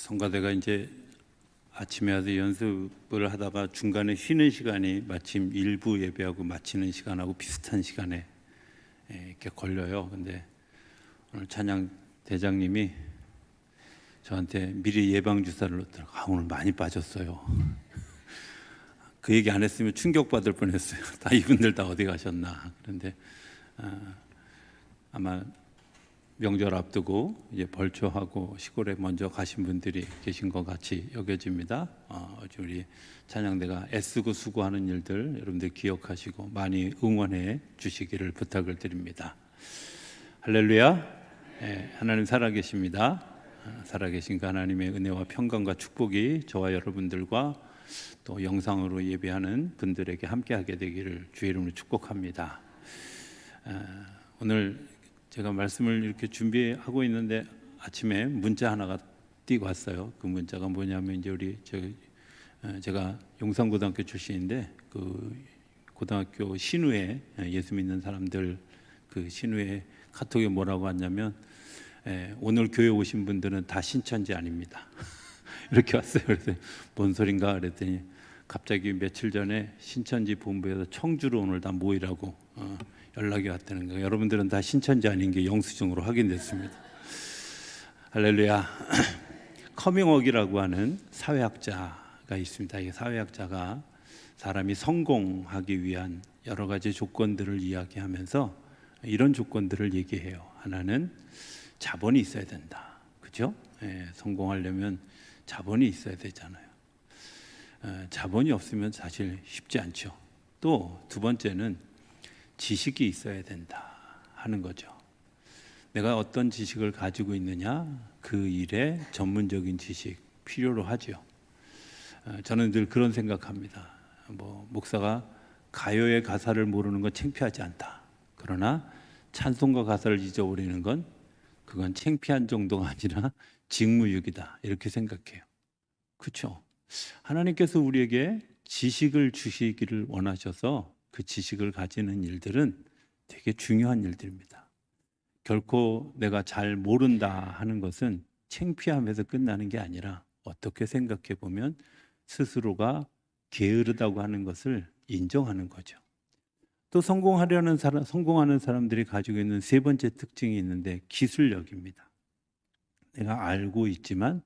성가대가 이제 아침에 와서 연습을 하다가 중간에 쉬는 시간이 마침 일부 예배하고 마치는 시간하고 비슷한 시간에 이렇게 걸려요. 근데 오늘 찬양 대장님이 저한테 미리 예방 주사를 넣더라고요. 오늘 많이 빠졌어요. 그 얘기 안 했으면 충격받을 뻔했어요. 다 이분들 다 어디 가셨나. 그런데 아마 명절 앞두고 이제 벌초하고 시골에 먼저 가신 분들이 계신 것 같이 여겨집니다. 우리 찬양대가 애쓰고 수고하는 일들 여러분들 기억하시고 많이 응원해 주시기를 부탁을 드립니다. 할렐루야. 하나님 살아계십니다. 살아계신 그 하나님의 은혜와 평강과 축복이 저와 여러분들과 또 영상으로 예배하는 분들에게 함께하게 되기를 주의 이름으로 축복합니다. 오늘 제가 말씀을 이렇게 준비하고 있는데 아침에 문자 하나가 띄고 왔어요. 그 문자가 뭐냐면 이제 제가 용산고등학교 출신인데 그 고등학교 신우회 예수 믿는 사람들 그 신우회 카톡에 뭐라고 왔냐면 오늘 교회 오신 분들은 다 신천지 아닙니다. 이렇게 왔어요. 그래서 뭔 소린가 그랬더니 갑자기 며칠 전에 신천지 본부에서 청주로 오늘 다 모이라고 연락이 왔다는 거예요. 여러분들은 다 신천지 아닌 게 영수증으로 확인됐습니다. 할렐루야. 커밍웍이라고 하는 사회학자가 있습니다. 이 사회학자가 사람이 성공하기 위한 여러 가지 조건들을 이야기하면서 이런 조건들을 얘기해요. 하나는 자본이 있어야 된다. 그죠? 성공하려면 자본이 있어야 되잖아요. 자본이 없으면 사실 쉽지 않죠. 또 두 번째는 지식이 있어야 된다 하는 거죠. 내가 어떤 지식을 가지고 있느냐, 그 일에 전문적인 지식 필요로 하죠. 저는 늘 그런 생각합니다. 목사가 가요의 가사를 모르는 건 창피하지 않다. 그러나 찬송가 가사를 잊어버리는 건 그건 창피한 정도가 아니라 직무유기다. 이렇게 생각해요. 그렇죠? 하나님께서 우리에게 지식을 주시기를 원하셔서 그 지식을 가지는 일들은 되게 중요한 일들입니다. 결코 내가 잘 모른다 하는 것은 창피함에서 끝나는 게 아니라 어떻게 생각해 보면 스스로가 게으르다고 하는 것을 인정하는 거죠. 또 성공하는 사람들이 가지고 있는 세 번째 특징이 있는데 기술력입니다. 내가 알고 있지만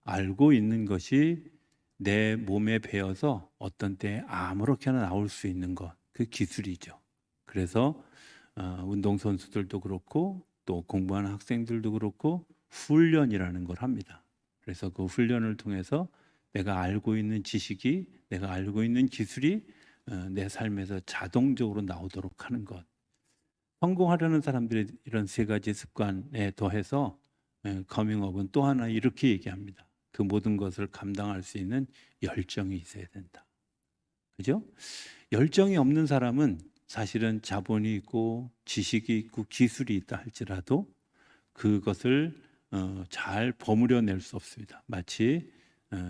알고 있는 것이 내 몸에 배어서 어떤 때 아무렇게나 나올 수 있는 것, 그 기술이죠. 그래서 운동선수들도 그렇고 또 공부하는 학생들도 그렇고 훈련이라는 걸 합니다. 그래서 그 훈련을 통해서 내가 알고 있는 지식이, 내가 알고 있는 기술이 내 삶에서 자동적으로 나오도록 하는 것. 성공하려는 사람들이 이런 세 가지 습관에 더해서 커밍업은 또 하나 이렇게 얘기합니다. 그 모든 것을 감당할 수 있는 열정이 있어야 된다. 그죠? 열정이 없는 사람은 사실은 자본이 있고 지식이 있고 기술이 있다 할지라도 그것을 잘 버무려낼 수 없습니다. 마치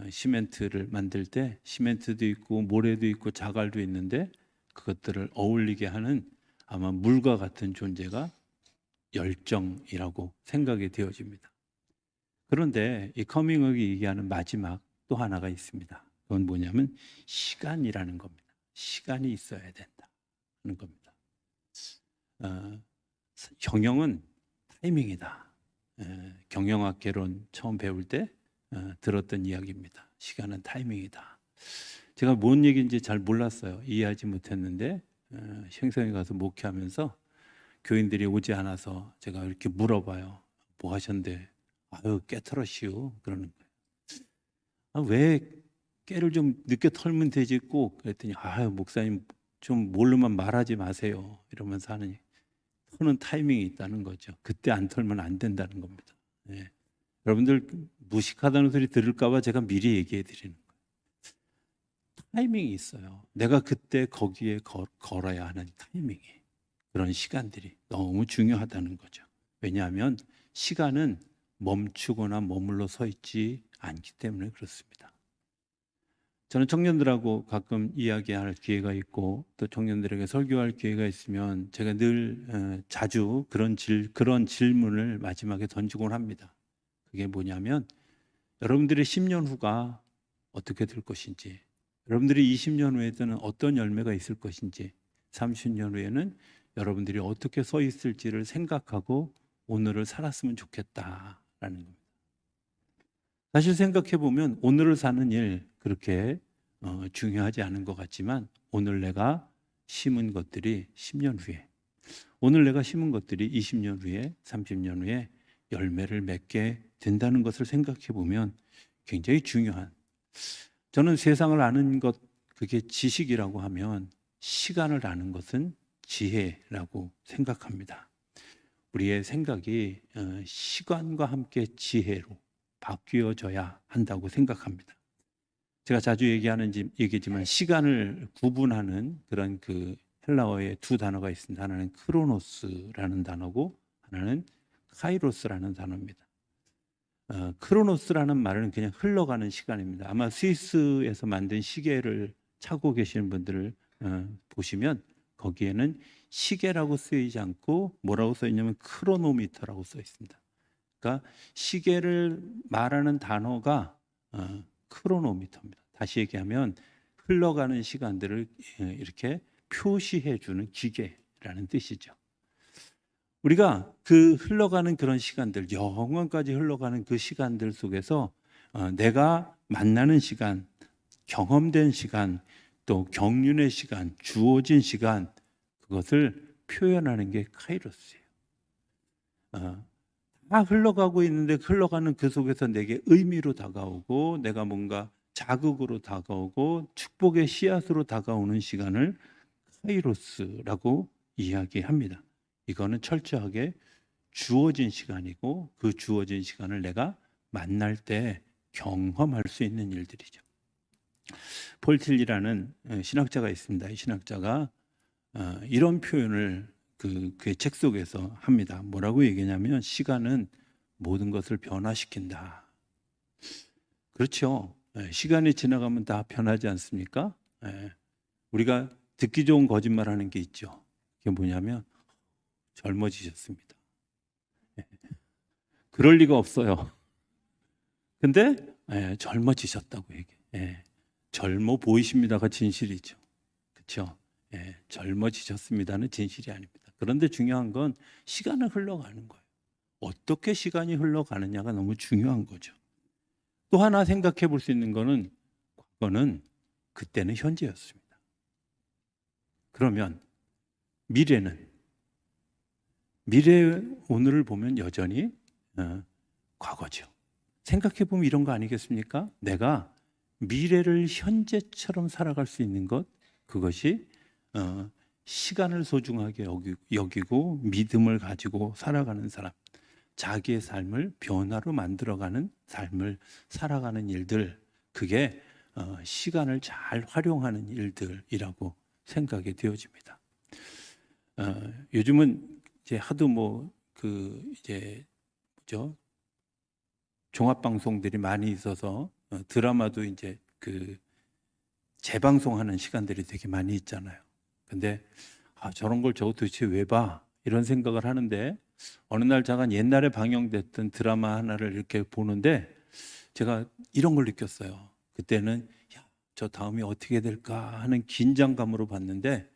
시멘트를 만들 때 시멘트도 있고 모래도 있고 자갈도 있는데 그것들을 어울리게 하는 아마 물과 같은 존재가 열정이라고 생각이 되어집니다. 그런데 이 커밍업이 얘기하는 마지막 또 하나가 있습니다. 그건 뭐냐면 시간이라는 겁니다. 시간이 있어야 된다 하는 겁니다. 경영은 타이밍이다. 경영학 개론 처음 배울 때 들었던 이야기입니다. 시간은 타이밍이다. 제가 뭔 얘기인지 잘 몰랐어요. 이해하지 못했는데 행성에 가서 목회하면서 교인들이 오지 않아서 제가 이렇게 물어봐요. 뭐 하셨는데? 아유, 깨 털었시오. 그러는 거예요. 왜 깨를 좀 늦게 털면 되지 꼭? 그랬더니 아유, 목사님 좀 모르면 말하지 마세요. 이러면서 하는 터는 타이밍이 있다는 거죠. 그때 안 털면 안 된다는 겁니다. 여러분들 무식하다는 소리 들을까 봐 제가 미리 얘기해 드리는 거예요. 타이밍이 있어요. 내가 그때 거기에 걸어야 하는 타이밍이. 그런 시간들이 너무 중요하다는 거죠. 왜냐하면 시간은 멈추거나 머물러 서 있지 않기 때문에 그렇습니다. 저는 청년들하고 가끔 이야기할 기회가 있고 또 청년들에게 설교할 기회가 있으면 제가 늘 자주 그런 질문을 마지막에 던지곤 합니다. 그게 뭐냐면 여러분들의 10년 후가 어떻게 될 것인지, 여러분들이 20년 후에는 어떤 열매가 있을 것인지, 30년 후에는 여러분들이 어떻게 서 있을지를 생각하고 오늘을 살았으면 좋겠다라는 겁니다. 사실 생각해 보면 오늘을 사는 일 그렇게 중요하지 않은 것 같지만, 오늘 내가 심은 것들이 10년 후에, 오늘 내가 심은 것들이 20년 후에, 30년 후에 열매를 맺게 된다는 것을 생각해 보면 굉장히 중요한, 저는 세상을 아는 것, 그게 지식이라고 하면 시간을 아는 것은 지혜라고 생각합니다. 우리의 생각이 시간과 함께 지혜로 바뀌어져야 한다고 생각합니다. 제가 자주 얘기하는 얘기지만, 시간을 구분하는 그런 그 헬라어의 두 단어가 있습니다. 하나는 크로노스라는 단어고 하나는 카이로스라는 단어입니다. 크로노스라는 말은 그냥 흘러가는 시간입니다. 아마 스위스에서 만든 시계를 차고 계시는 분들을 보시면 거기에는 시계라고 쓰이지 않고 뭐라고 써 있냐면 크로노미터라고 써 있습니다. 그러니까 시계를 말하는 단어가 크로노미터입니다. 다시 얘기하면 흘러가는 시간들을 이렇게 표시해 주는 기계라는 뜻이죠. 우리가 그 흘러가는 그런 시간들, 영원까지 흘러가는 그 시간들 속에서 내가 만나는 시간, 경험된 시간, 또 경륜의 시간, 주어진 시간, 그것을 표현하는 게 카이로스예요. 다 흘러가고 있는데 흘러가는 그 속에서 내게 의미로 다가오고, 내가 뭔가 자극으로 다가오고 축복의 씨앗으로 다가오는 시간을 카이로스라고 이야기합니다. 이거는 철저하게 주어진 시간이고, 그 주어진 시간을 내가 만날 때 경험할 수 있는 일들이죠. 폴 틸리라는 신학자가 있습니다. 이 신학자가 이런 표현을 그의 책 속에서 합니다. 뭐라고 얘기하냐면, 시간은 모든 것을 변화시킨다. 그렇죠. 시간이 지나가면 다 변하지 않습니까? 우리가 듣기 좋은 거짓말하는 게 있죠. 그게 뭐냐면, 젊어지셨습니다. 그럴 리가 없어요. 근데 젊어지셨다고 얘기해. 젊어 보이십니다가 진실이죠. 그렇죠? 젊어지셨습니다는 진실이 아닙니다. 그런데 중요한 건 시간은 흘러가는 거예요. 어떻게 시간이 흘러가느냐가 너무 중요한 거죠. 또 하나 생각해 볼 수 있는 거는, 과거는 그때는 현재였습니다. 그러면 미래는, 미래 오늘을 보면 여전히 과거죠. 생각해 보면 이런 거 아니겠습니까? 내가 미래를 현재처럼 살아갈 수 있는 것, 그것이 시간을 소중하게 여기고 믿음을 가지고 살아가는 사람, 자기의 삶을 변화로 만들어가는 삶을 살아가는 일들, 그게 시간을 잘 활용하는 일들이라고 생각이 되어집니다. 요즘은 이제 하도 이제 뭐죠? 종합 방송들이 많이 있어서 드라마도 이제 재방송하는 시간들이 되게 많이 있잖아요. 근데 저런 걸 저 도대체 왜 봐? 이런 생각을 하는데, 어느 날 잠깐 옛날에 방영됐던 드라마 하나를 이렇게 보는데 제가 이런 걸 느꼈어요. 그때는 저 다음이 어떻게 될까 하는 긴장감으로 봤는데,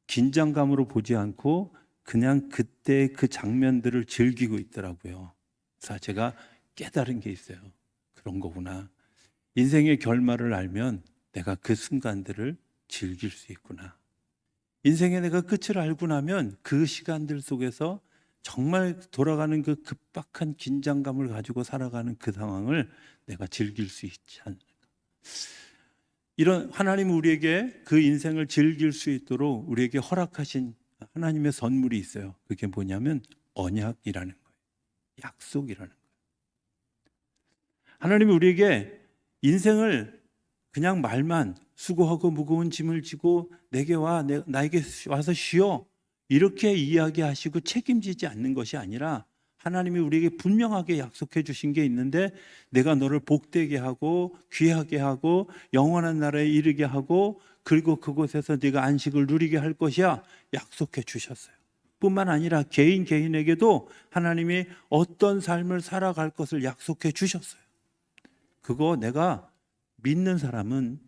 긴장감으로 보지 않고 그냥 그때 그 장면들을 즐기고 있더라고요. 그래서 제가 깨달은 게 있어요. 그런 거구나. 인생의 결말을 알면 내가 그 순간들을 즐길 수 있구나. 인생의 내가 끝을 알고 나면 그 시간들 속에서 정말 돌아가는 그 급박한 긴장감을 가지고 살아가는 그 상황을 내가 즐길 수 있지 않을까. 이런 하나님은 우리에게 그 인생을 즐길 수 있도록 우리에게 허락하신 하나님의 선물이 있어요. 그게 뭐냐면 언약이라는 거예요. 약속이라는 거예요. 하나님이 우리에게 인생을 그냥 말만, 수고하고 무거운 짐을 지고 내게 와, 나에게 와서 쉬어, 이렇게 이야기하시고 책임지지 않는 것이 아니라, 하나님이 우리에게 분명하게 약속해 주신 게 있는데, 내가 너를 복되게 하고 귀하게 하고 영원한 나라에 이르게 하고, 그리고 그곳에서 네가 안식을 누리게 할 것이야, 약속해 주셨어요. 뿐만 아니라 개인에게도 하나님이 어떤 삶을 살아갈 것을 약속해 주셨어요. 그거 내가 믿는 사람은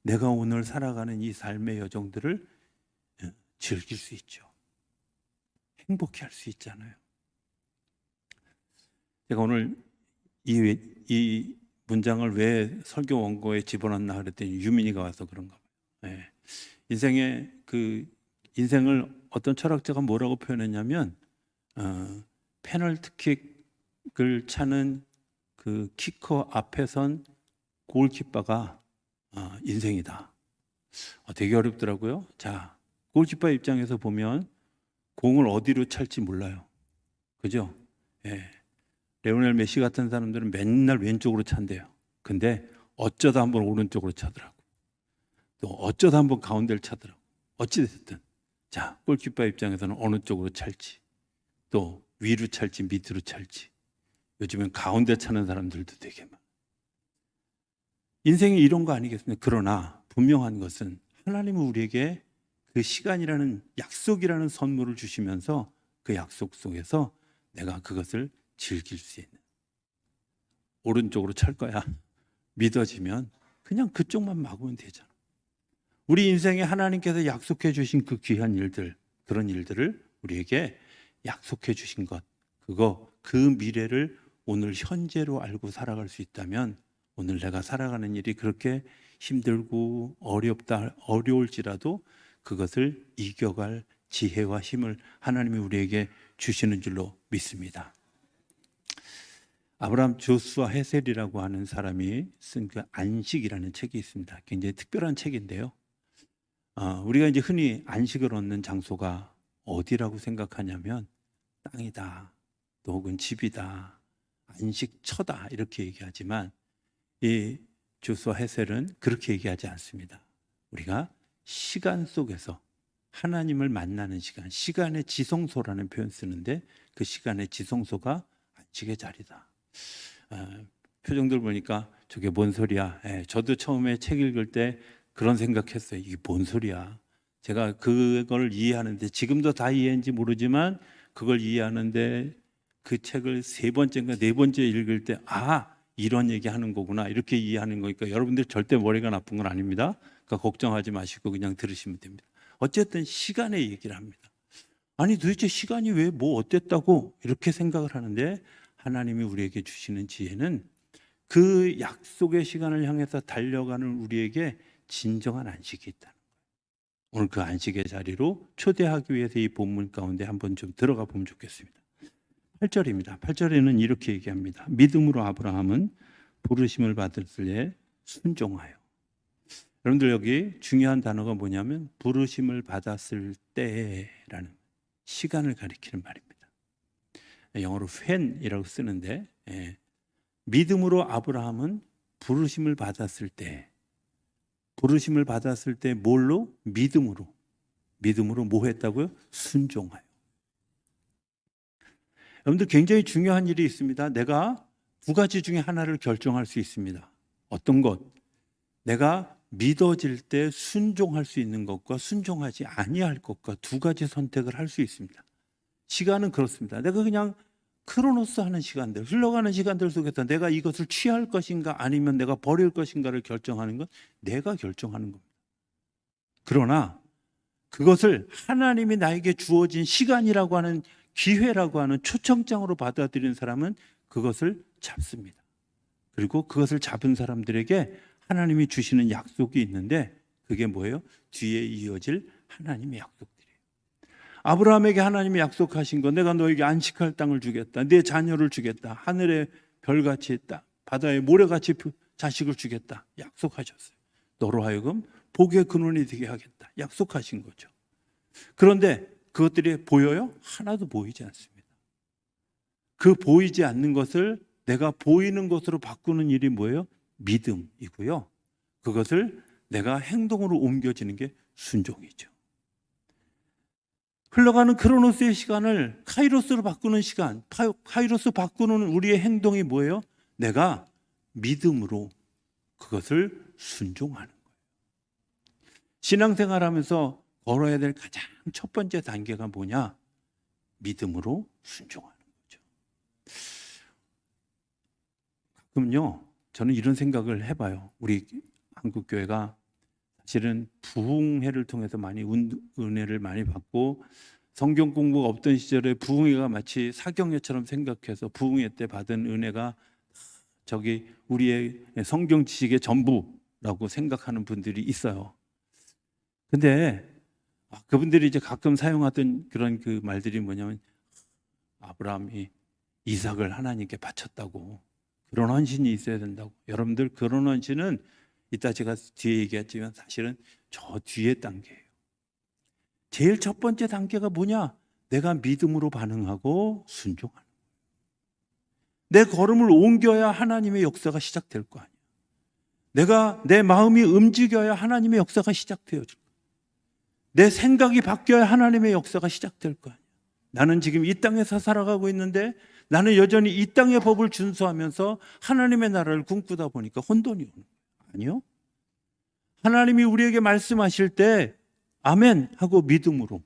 내가 오늘 살아가는 이 삶의 여정들을 즐길 수 있죠. 행복해 할 수 있잖아요. 제가 오늘 이 문장을 왜 설교 원고에 집어넣나 그랬더니 유민이가 와서 그런가 봐요. 네. 인생을 어떤 철학자가 뭐라고 표현했냐면 페널티킥을 차는 그 키커 앞에 선 골키퍼가 인생이다. 되게 어렵더라고요. 자, 골키퍼 입장에서 보면 공을 어디로 찰지 몰라요. 그죠? 예. 레오넬 메시 같은 사람들은 맨날 왼쪽으로 찬대요. 근데 어쩌다 한번 오른쪽으로 차더라고. 또 어쩌다 한번 가운데를 차더라고. 어찌됐든 자, 골키퍼 입장에서는 어느 쪽으로 찰지, 또 위로 찰지 밑으로 찰지. 요즘엔 가운데 차는 사람들도 되게 많아요. 인생이 이런 거 아니겠습니까? 그러나 분명한 것은 하나님은 우리에게 그 시간이라는 약속이라는 선물을 주시면서 그 약속 속에서 내가 그것을 즐길 수 있는, 오른쪽으로 찰 거야 믿어지면 그냥 그쪽만 막으면 되잖아. 우리 인생에 하나님께서 약속해 주신 그 귀한 일들, 그런 일들을 우리에게 약속해 주신 것, 그 미래를 오늘 현재로 알고 살아갈 수 있다면 오늘 내가 살아가는 일이 그렇게 힘들고 어려울지라도 그것을 이겨갈 지혜와 힘을 하나님이 우리에게 주시는 줄로 믿습니다. 아브라함 조수아 헤셀이라고 하는 사람이 쓴 그 안식이라는 책이 있습니다. 굉장히 특별한 책인데요. 우리가 이제 흔히 안식을 얻는 장소가 어디라고 생각하냐면 땅이다, 또 혹은 집이다, 안식처다 이렇게 얘기하지만 이 조수아 헤셀은 그렇게 얘기하지 않습니다. 우리가 시간 속에서 하나님을 만나는 시간, 시간의 지성소라는 표현 쓰는데 그 시간의 지성소가 안식의 자리다. 표정들 보니까 저게 뭔 소리야. 저도 처음에 책 읽을 때 그런 생각했어요. 이게 뭔 소리야. 제가 그걸 이해하는데 지금도 다 이해했는지 모르지만 그걸 이해하는데 그 책을 3번째인가 4번째 읽을 때 이런 얘기 하는 거구나 이렇게 이해하는 거니까 여러분들 절대 머리가 나쁜 건 아닙니다. 그러니까 걱정하지 마시고 그냥 들으시면 됩니다. 어쨌든 시간의 얘기를 합니다. 아니 도대체 시간이 왜 뭐 어땠다고 이렇게 생각을 하는데 하나님이 우리에게 주시는 지혜는 그 약속의 시간을 향해서 달려가는 우리에게 진정한 안식이 있다는 거예요. 오늘 그 안식의 자리로 초대하기 위해서 이 본문 가운데 한번 좀 들어가 보면 좋겠습니다. 8절입니다. 8절에는 이렇게 얘기합니다. 믿음으로 아브라함은 부르심을 받을 때에 순종하여. 여러분들 여기 중요한 단어가 뭐냐면 부르심을 받았을 때라는 시간을 가리키는 말입니다. 영어로 when이라고 쓰는데 믿음으로 아브라함은 부르심을 받았을 때 뭘로? 믿음으로 뭐 했다고요? 순종하여. 여러분들 굉장히 중요한 일이 있습니다. 내가 2가지 중에 하나를 결정할 수 있습니다. 어떤 것? 내가 믿어질 때 순종할 수 있는 것과 순종하지 아니할 것과 2가지 선택을 할 수 있습니다. 시간은 그렇습니다. 내가 그냥 크로노스 하는 시간들, 흘러가는 시간들 속에서 내가 이것을 취할 것인가 아니면 내가 버릴 것인가를 결정하는 건 내가 결정하는 겁니다. 그러나 그것을 하나님이 나에게 주어진 시간이라고 하는 기회라고 하는 초청장으로 받아들이는 사람은 그것을 잡습니다. 그리고 그것을 잡은 사람들에게 하나님이 주시는 약속이 있는데 그게 뭐예요? 뒤에 이어질 하나님의 약속들이에요. 아브라함에게 하나님이 약속하신 거, 내가 너에게 안식할 땅을 주겠다, 내 자녀를 주겠다, 하늘의 별같이 있다, 바다의 모래같이 자식을 주겠다 약속하셨어요. 너로 하여금 복의 근원이 되게 하겠다 약속하신 거죠. 그런데 그것들이 보여요? 하나도 보이지 않습니다. 그 보이지 않는 것을 내가 보이는 것으로 바꾸는 일이 뭐예요? 믿음이고요. 그것을 내가 행동으로 옮겨지는 게 순종이죠. 흘러가는 크로노스의 시간을 카이로스로 바꾸는 시간, 카이로스 바꾸는 우리의 행동이 뭐예요? 내가 믿음으로 그것을 순종하는 거예요. 신앙생활하면서 걸어야 될 가장 첫 번째 단계가 뭐냐? 믿음으로 순종하는 거죠. 가끔요, 저는 이런 생각을 해봐요. 우리 한국교회가 사실은 부흥회를 통해서 많이 은혜를 많이 받고, 성경 공부가 없던 시절에 부흥회가 마치 사경회처럼 생각해서 부흥회 때 받은 은혜가 저기 우리의 성경 지식의 전부라고 생각하는 분들이 있어요. 근데 그분들이 이제 가끔 사용하던 그런 그 말들이 뭐냐면, 아브라함이 이삭을 하나님께 바쳤다고, 그런 헌신이 있어야 된다고. 여러분들, 그런 헌신은 이따 제가 뒤에 얘기했지만 사실은 저 뒤에 단계예요. 제일 첫 번째 단계가 뭐냐? 내가 믿음으로 반응하고 순종하는 거예요. 내 걸음을 옮겨야 하나님의 역사가 시작될 거 아니에요. 내가 내 마음이 움직여야 하나님의 역사가 시작되어질 거예요. 내 생각이 바뀌어야 하나님의 역사가 시작될 거 아니에요. 나는 지금 이 땅에서 살아가고 있는데 나는 여전히 이 땅의 법을 준수하면서 하나님의 나라를 꿈꾸다 보니까 혼돈이 오는 거예요. 아니요. 하나님이 우리에게 말씀하실 때 아멘 하고 믿음으로,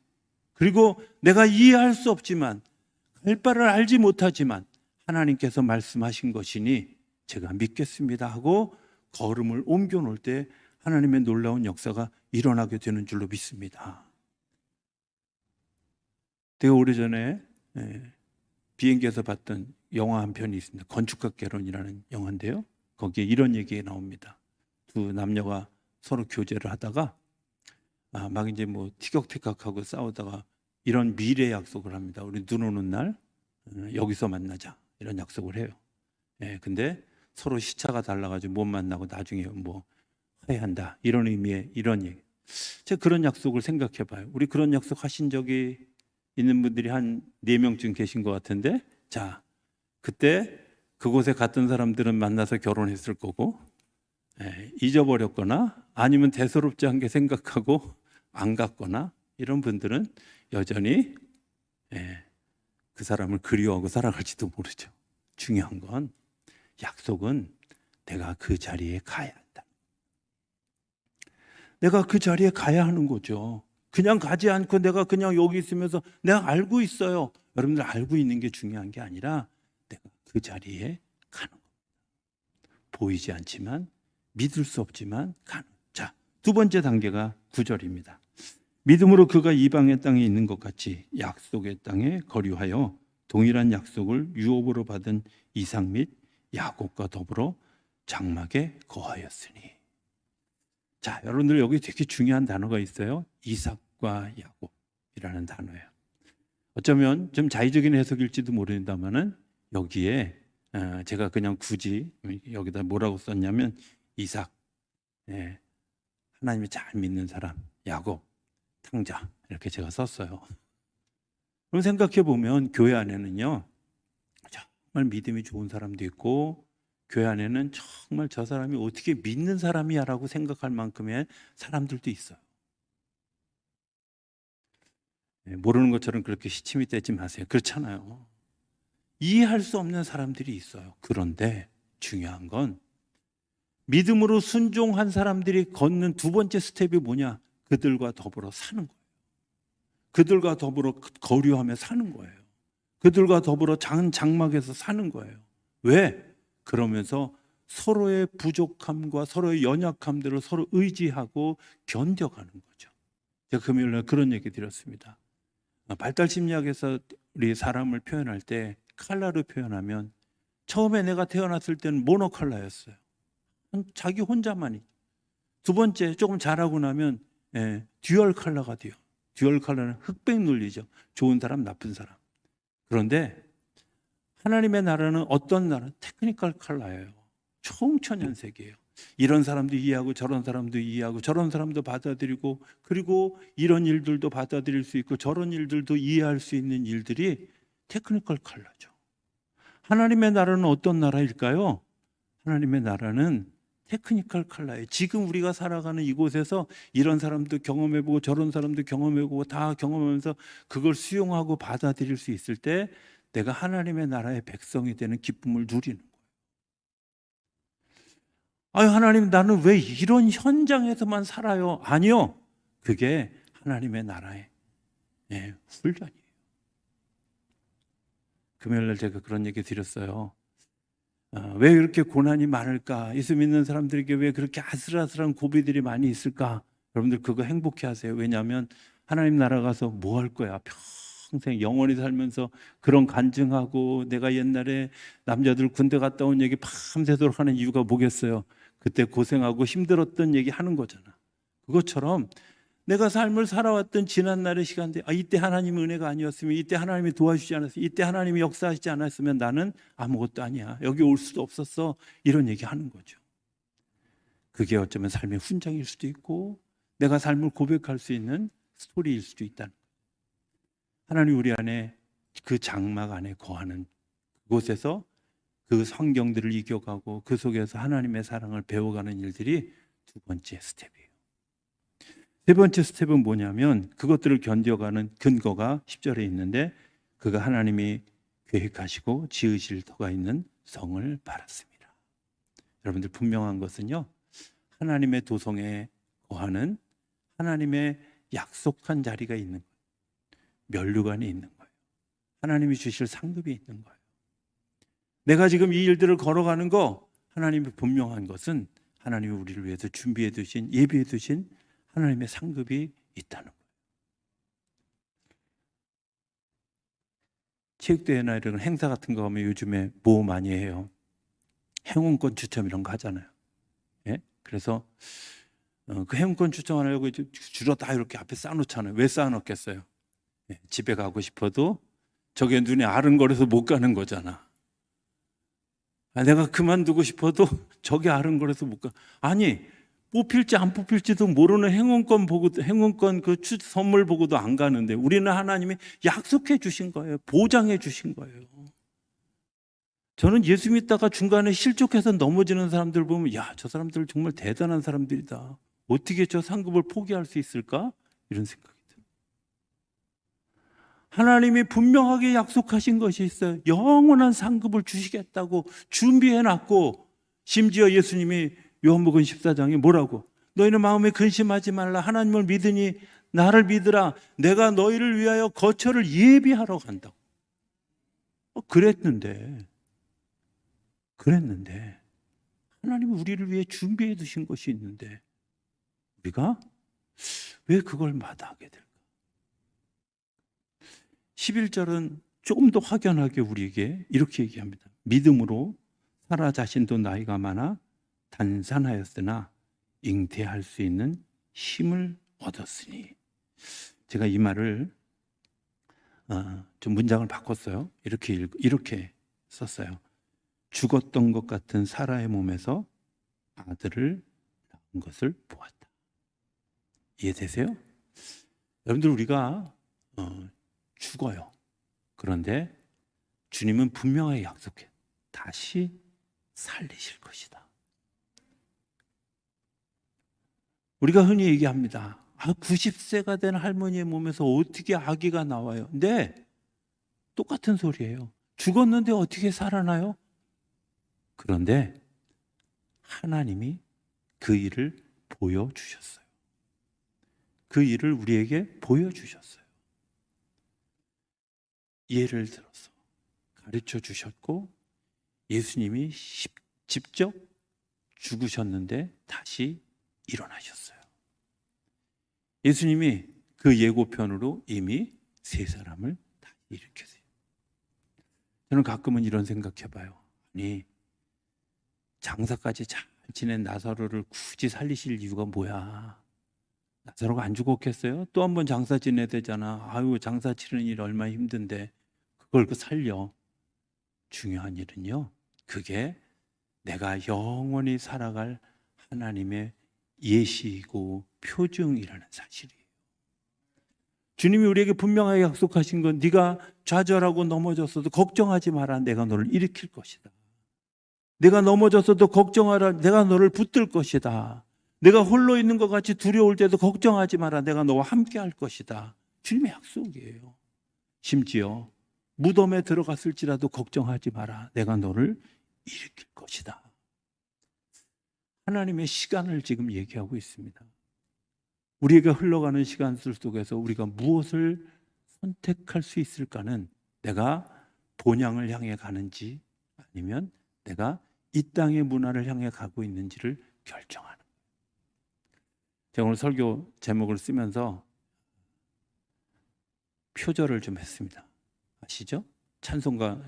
그리고 내가 이해할 수 없지만, 갈 바를 알지 못하지만 하나님께서 말씀하신 것이니 제가 믿겠습니다 하고 걸음을 옮겨 놓을 때 하나님의 놀라운 역사가 일어나게 되는 줄로 믿습니다. 제가 오래전에 비행기에서 봤던 영화 한 편이 있습니다. 건축학 개론이라는 영화인데요, 거기에 이런 얘기가 나옵니다. 두 남녀가 서로 교제를 하다가 막 이제 뭐 티격태격하고 싸우다가 이런 미래 약속을 합니다. 우리 눈 오는 날 여기서 만나자, 이런 약속을 해요. 근데 서로 시차가 달라가지고 못 만나고 나중에 뭐 화해한다, 이런 의미의 이런 얘기. 제가 그런 약속을 생각해봐요. 우리 그런 약속 하신 적이 있는 분들이 한 4명쯤 계신 것 같은데, 자, 그때 그곳에 갔던 사람들은 만나서 결혼했을 거고, 잊어버렸거나 아니면 대수롭지 않게 생각하고 안 갔거나, 이런 분들은 여전히 그 사람을 그리워하고 살아갈지도 모르죠. 중요한 건 약속은 내가 그 자리에 가야 한다. 내가 그 자리에 가야 하는 거죠. 그냥 가지 않고 내가 그냥 여기 있으면서 내가 알고 있어요. 여러분들, 알고 있는 게 중요한 게 아니라 내가 그 자리에 가는 겁니다. 보이지 않지만, 믿을 수 없지만 가는. 자, 두 번째 단계가 9절입니다. 믿음으로 그가 이방의 땅에 있는 것 같이 약속의 땅에 거류하여 동일한 약속을 유업으로 받은 이삭 및 야곱과 더불어 장막에 거하였으니. 자, 여러분들, 여기 되게 중요한 단어가 있어요. 이삭과 야곱이라는 단어예요. 어쩌면 좀 자의적인 해석일지도 모른다면은 여기에 제가 그냥 굳이 여기다 뭐라고 썼냐면, 이삭, 하나님을 잘 믿는 사람, 야곱, 탕자, 이렇게 제가 썼어요. 그럼 생각해 보면 교회 안에는요, 정말 믿음이 좋은 사람도 있고, 교회 안에는 정말 저 사람이 어떻게 믿는 사람이야 라고 생각할 만큼의 사람들도 있어요. 모르는 것처럼 그렇게 시침이 떼지 마세요. 그렇잖아요. 이해할 수 없는 사람들이 있어요. 그런데 중요한 건 믿음으로 순종한 사람들이 걷는 두 번째 스텝이 뭐냐? 그들과 더불어 사는 거예요. 그들과 더불어 거류하며 사는 거예요. 그들과 더불어 장막에서 사는 거예요. 왜? 그러면서 서로의 부족함과 서로의 연약함들을 서로 의지하고 견뎌가는 거죠. 제가 금요일날 그런 얘기 드렸습니다. 발달 심리학에서 우리 사람을 표현할 때 칼라로 표현하면, 처음에 내가 태어났을 때는 모노칼라였어요. 자기 혼자만이. 두 번째 조금 자라고 나면 듀얼 칼라가 돼요. 듀얼 칼라는 흑백 논리죠. 좋은 사람, 나쁜 사람. 그런데 하나님의 나라는 어떤 나라? 테크니컬 칼라예요. 총천연색이에요. 이런 사람도 이해하고 저런 사람도 이해하고 저런 사람도 받아들이고, 그리고 이런 일들도 받아들일 수 있고 저런 일들도 이해할 수 있는 일들이 테크니컬 컬러죠. 하나님의 나라는 어떤 나라일까요? 하나님의 나라는 테크니컬 컬러예요. 지금 우리가 살아가는 이곳에서 이런 사람도 경험해보고 저런 사람도 경험해보고 다 경험하면서 그걸 수용하고 받아들일 수 있을 때 내가 하나님의 나라의 백성이 되는 기쁨을 누리는 거예요. 아유, 하나님, 나는 왜 이런 현장에서만 살아요? 아니요. 그게 하나님의 나라의 훈련이에요. 금요일날 제가 그런 얘기 드렸어요. 왜 이렇게 고난이 많을까? 예수 믿는 사람들에게 왜 그렇게 아슬아슬한 고비들이 많이 있을까? 여러분들 그거 행복해 하세요. 왜냐하면 하나님 나라 가서 뭐 할 거야? 평생 영원히 살면서 그런 간증하고 내가 옛날에 남자들 군대 갔다 온 얘기 밤새도록 하는 이유가 뭐겠어요? 그때 고생하고 힘들었던 얘기 하는 거잖아. 그것처럼 내가 삶을 살아왔던 지난 날의 시간들, 이때 하나님의 은혜가 아니었으면, 이때 하나님이 도와주지 않았으면, 이때 하나님이 역사하시지 않았으면 나는 아무것도 아니야. 여기 올 수도 없었어. 이런 얘기 하는 거죠. 그게 어쩌면 삶의 훈장일 수도 있고 내가 삶을 고백할 수 있는 스토리일 수도 있다는 거예요. 하나님 우리 안에 그 장막 안에 거하는 그곳에서 그 성경들을 이겨가고 그 속에서 하나님의 사랑을 배워가는 일들이 두 번째 스텝이에요. 세 번째 스텝은 뭐냐면 그것들을 견뎌가는 근거가 10절에 있는데 그가 하나님이 계획하시고 지으실 터가 있는 성을 바랐습니다. 여러분들 분명한 것은요, 하나님의 도성에 거하는 하나님의 약속한 자리가 있는 거예요. 면류관이 있는 거예요. 하나님이 주실 상급이 있는 거예요. 내가 지금 이 일들을 걸어가는 거 하나님이 분명한 것은 하나님이 우리를 위해서 준비해 두신 예비해 두신 하나님의 상급이 있다는 거예요. 체육대회나 이런 행사 같은 거 하면 요즘에 뭐 많이 해요? 행운권 추첨 이런 거 하잖아요. 예? 그래서 그 행운권 추첨하려고 주로 다 이렇게 앞에 쌓아놓잖아요. 왜 쌓아놓겠어요? 예, 집에 가고 싶어도 저게 눈에 아른거려서 못 가는 거잖아. 내가 그만두고 싶어도 저게 아른거려서 못 가. 아니, 뽑힐지 안 뽑힐지도 모르는 행운권 보고, 행운권 그 선물 보고도 안 가는데 우리는 하나님이 약속해 주신 거예요. 보장해 주신 거예요. 저는 예수 믿다가 중간에 실족해서 넘어지는 사람들 보면 야, 저 사람들 정말 대단한 사람들이다. 어떻게 저 상급을 포기할 수 있을까? 이런 생각이 들어요. 하나님이 분명하게 약속하신 것이 있어요. 영원한 상급을 주시겠다고 준비해놨고, 심지어 예수님이 요한복음 14장에 뭐라고? 너희는 마음에 근심하지 말라. 하나님을 믿으니 나를 믿으라. 내가 너희를 위하여 거처를 예비하러 간다고. 그랬는데 하나님이 우리를 위해 준비해 두신 것이 있는데 우리가 왜 그걸 마다하게 될까? 11절은 조금 더 확연하게 우리에게 이렇게 얘기합니다. 믿음으로 사라 자신도 나이가 많아 단산하였으나 잉태할 수 있는 힘을 얻었으니. 제가 이 말을 좀 문장을 바꿨어요. 이렇게 썼어요. 죽었던 것 같은 사라의 몸에서 아들을 낳은 것을 보았다. 이해되세요? 여러분들 우리가 죽어요. 그런데 주님은 분명하게 약속해. 다시 살리실 것이다. 우리가 흔히 얘기합니다. 90세가 된 할머니의 몸에서 어떻게 아기가 나와요? 네, 똑같은 소리예요. 죽었는데 어떻게 살아나요? 그런데 하나님이 그 일을 보여주셨어요. 그 일을 우리에게 보여주셨어요. 예를 들어서 가르쳐 주셨고 예수님이 직접 죽으셨는데 다시 일어나셨어요. 예수님이 그 예고편으로 이미 세 사람을 다시 일으켰어요. 저는 가끔은 이런 생각해봐요. 아니, 장사까지 잘 지낸 나사로를 굳이 살리실 이유가 뭐야? 나사로가 안 죽었겠어요? 또 한 번 장사 지내야 되잖아. 아유, 장사 치르는 일 얼마나 힘든데 그걸 살려. 중요한 일은요, 그게 내가 영원히 살아갈 하나님의 예시이고 표징이라는 사실이에요. 주님이 우리에게 분명하게 약속하신 건 네가 좌절하고 넘어졌어도 걱정하지 마라. 내가 너를 일으킬 것이다. 내가 넘어졌어도 걱정하라. 내가 너를 붙들 것이다. 내가 홀로 있는 것 같이 두려울 때도 걱정하지 마라. 내가 너와 함께 할 것이다. 주님의 약속이에요. 심지어 무덤에 들어갔을지라도 걱정하지 마라. 내가 너를 일으킬 것이다. 하나님의 시간을 지금 얘기하고 있습니다. 우리가 흘러가는 시간들 속에서 우리가 무엇을 선택할 수 있을까는 내가 본향을 향해 가는지 아니면 내가 이 땅의 문화를 향해 가고 있는지를 결정하는 거예요. 제가 오늘 설교 제목을 쓰면서 표절을 좀 했습니다. 아시죠? 찬송가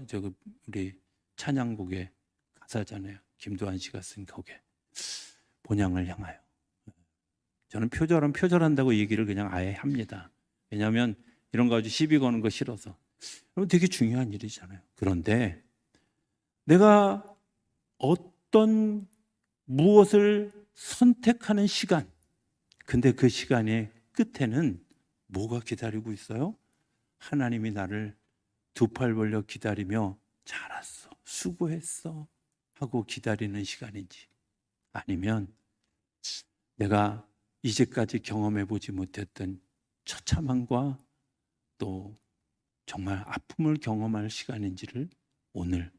우리 찬양곡의 가사잖아요. 김도한 씨가 쓴 곡에 본향을 향하여. 저는 표절은 표절한다고 얘기를 그냥 아예 합니다. 왜냐하면 이런 거 가지고 시비 거는 거 싫어서. 되게 중요한 일이잖아요. 그런데 내가 어떤 무엇을 선택하는 시간, 근데 그 시간의 끝에는 뭐가 기다리고 있어요? 하나님이 나를 두 팔 벌려 기다리며 잘했어, 수고했어 하고 기다리는 시간인지, 아니면 내가 이제까지 경험해 보지 못했던 처참함과 또 정말 아픔을 경험할 시간인지를 오늘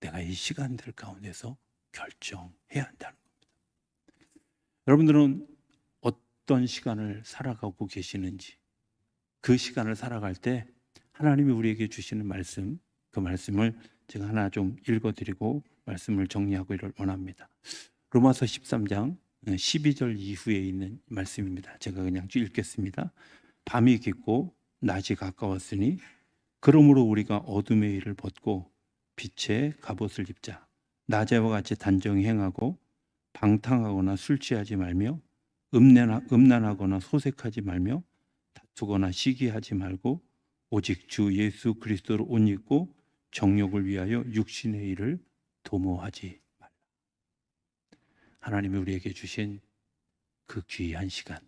내가 이 시간들 가운데서 결정해야 한다는 겁니다. 여러분들은 어떤 시간을 살아가고 계시는지, 그 시간을 살아갈 때 하나님이 우리에게 주시는 말씀, 그 말씀을 제가 하나 좀 읽어드리고 말씀을 정리하기를 원합니다. 로마서 13장 12절 이후에 있는 말씀입니다. 제가 그냥 쭉 읽겠습니다. 밤이 깊고 낮이 가까웠으니 그러므로 우리가 어둠의 일을 벗고 빛의 갑옷을 입자. 낮에와 같이 단정히 행하고 방탕하거나 술 취하지 말며 음란하거나 소색하지 말며 다투거나 시기하지 말고 오직 주 예수 그리스도를 옷 입고 정욕을 위하여 육신의 일을 도모하지 말라. 하나님이 우리에게 주신 그 귀한 시간,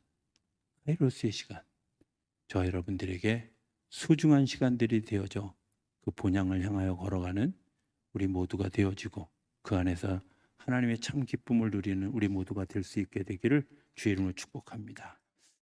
카이로스의 시간, 저 여러분들에게 소중한 시간들이 되어져 그 본향을 향하여 걸어가는 우리 모두가 되어지고 그 안에서 하나님의 참 기쁨을 누리는 우리 모두가 될 수 있게 되기를 주의 이름으로 축복합니다.